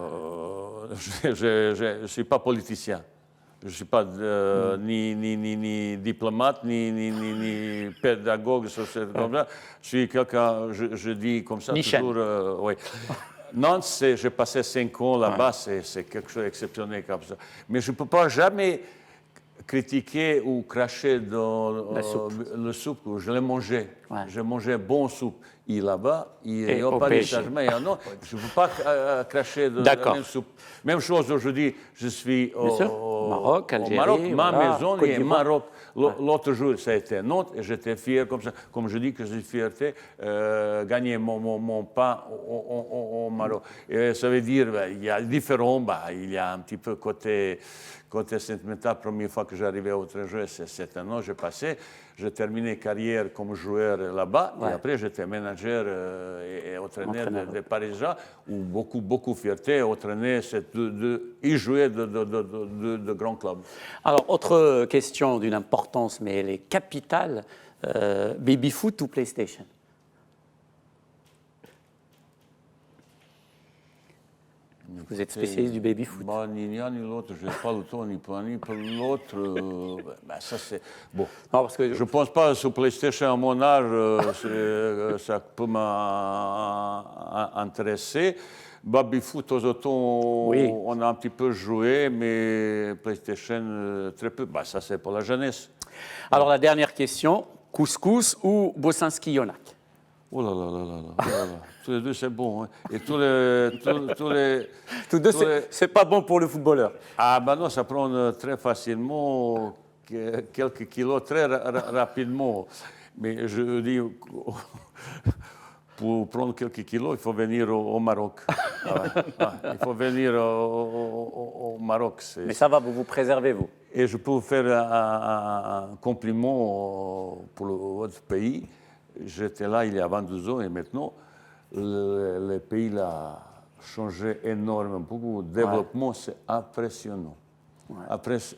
je suis pas politicien. Je ne suis pas ni diplomate, ni pédagogue. Comme ça. Je suis quelqu'un, je dis comme ça Michel. toujours. Oui. Nantes, j'ai passé 5 ans là-bas, c'est quelque chose d'exceptionnel comme ça. Mais je ne peux pas jamais critiquer ou cracher dans le soupe. Je l'ai mangé. J'ai mangé bon soupe. Et là-bas, il n'y a pas de changement. Non, je ne peux pas cracher dans la même soupe. Même chose aujourd'hui, je suis au Maroc, Algérie, Maroc, ma maison est au Maroc. L'autre jour, ça a été Nantes et j'étais fier comme ça. Comme je dis que j'ai fierté, gagner mon pain au Maroc. Et ça veut dire, il y a différents, il y a un petit peu côté sentimental. Première fois que j'arrivais au étranger, c'est un an, j'ai passé. J'ai terminé carrière comme joueur là-bas et après j'étais manager et entraîneur des Parisiens où beaucoup fierté, entraîner, y jouer de grands clubs. Alors, autre question d'une importance, mais elle est capitale, baby-foot ou PlayStation? Vous êtes spécialiste du baby-foot. Ni l'un ni l'autre, je n'ai pas le temps ni pour l'un ni pour l'autre. Ça, c'est bon. Non, parce que je ne pense pas sur PlayStation à mon âge, ça peut m'intéresser. Baby-foot, aux autos, on a un petit peu joué, mais PlayStation, très peu. Ça, c'est pour la jeunesse. Alors, la dernière question, couscous ou Bosanski-Yonak? Oh là là. Tous les deux, c'est bon. Hein. Et tous les... Tous deux, c'est pas bon pour le footballeur. Non, ça prend très facilement quelques kilos, très rapidement. Mais je dis, pour prendre quelques kilos, il faut venir au Maroc. Il faut venir au Maroc. Mais ça va, vous vous préservez, vous. Et je peux vous faire un compliment pour votre pays. J'étais là il y a 22 ans et maintenant, le pays a changé énormément. Beaucoup de développement, c'est impressionnant.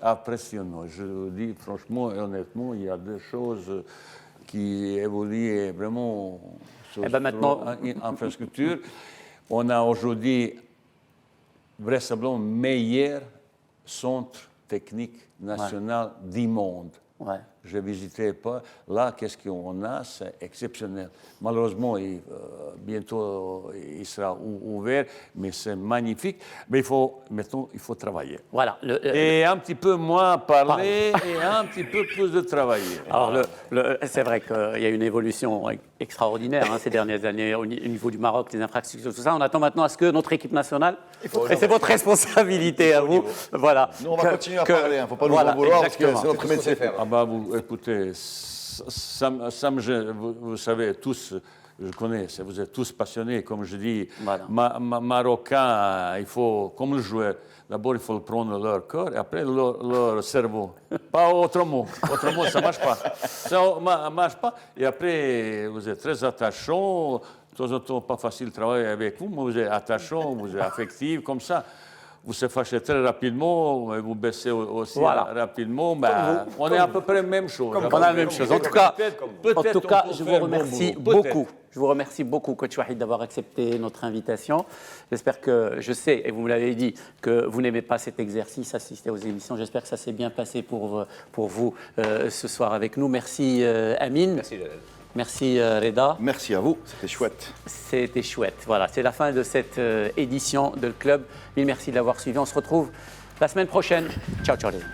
Impressionnant. Je le dis franchement et honnêtement, il y a des choses qui évolue vraiment sur Eh ben maintenant- l'infrastructure. On a aujourd'hui vraisemblablement le meilleur centre technique national du monde. Ouais. Je ne visitais pas. Là, qu'est-ce qu'on a? C'est exceptionnel. Malheureusement, bientôt, il sera ouvert, mais c'est magnifique. Mais maintenant, il faut travailler. Voilà. Et un petit peu moins parler et un petit peu plus de travailler. Alors, c'est vrai qu'il y a une évolution extraordinaire ces dernières années au niveau du Maroc, les infrastructures, tout ça. On attend maintenant à ce que notre équipe nationale, et c'est votre responsabilité à vous, voilà. Nous, on va continuer à parler, il ne faut pas nous Voilà, en vouloir parce que exactement. c'est notre métier. Ah bah vous, écoutez, ça me gêne. Vous savez tous, je connais, vous êtes tous passionnés, comme je dis, Voilà. Marocains, il faut, comme le joueur, d'abord il faut prendre leur corps et après leur cerveau. Pas autrement. Autrement, ça ne marche pas. Ça ne marche pas. Et après, vous êtes très attachant. De temps en temps, pas facile de travailler avec vous, mais vous êtes attachant, vous êtes affectif, comme ça. Vous se fâchez très rapidement, vous baissez aussi Voilà. rapidement. Ben, on est à peu près la même chose. On a la même chose. En tout cas, Peut-être on peut je vous faire remercie bon boulot. Peut-être. beaucoup. Je vous remercie beaucoup, Coach Wahid, d'avoir accepté notre invitation. J'espère que, je sais, et vous me l'avez dit, que vous n'aimez pas cet exercice, assister aux émissions. J'espère que ça s'est bien passé pour vous ce soir avec nous. Merci Amine. Merci, Jalal. Merci Reda. Merci à vous, c'était chouette. C'était chouette. Voilà, c'est la fin de cette édition de Le Club. Mille merci de l'avoir suivi. On se retrouve la semaine prochaine. Ciao, ciao les amis.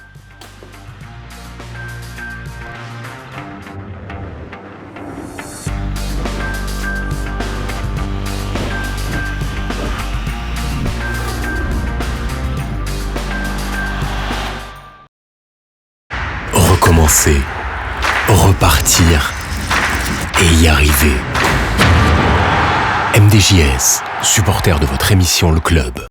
Recommencer, repartir et y arriver. MDJS, supporter de votre émission Le Club.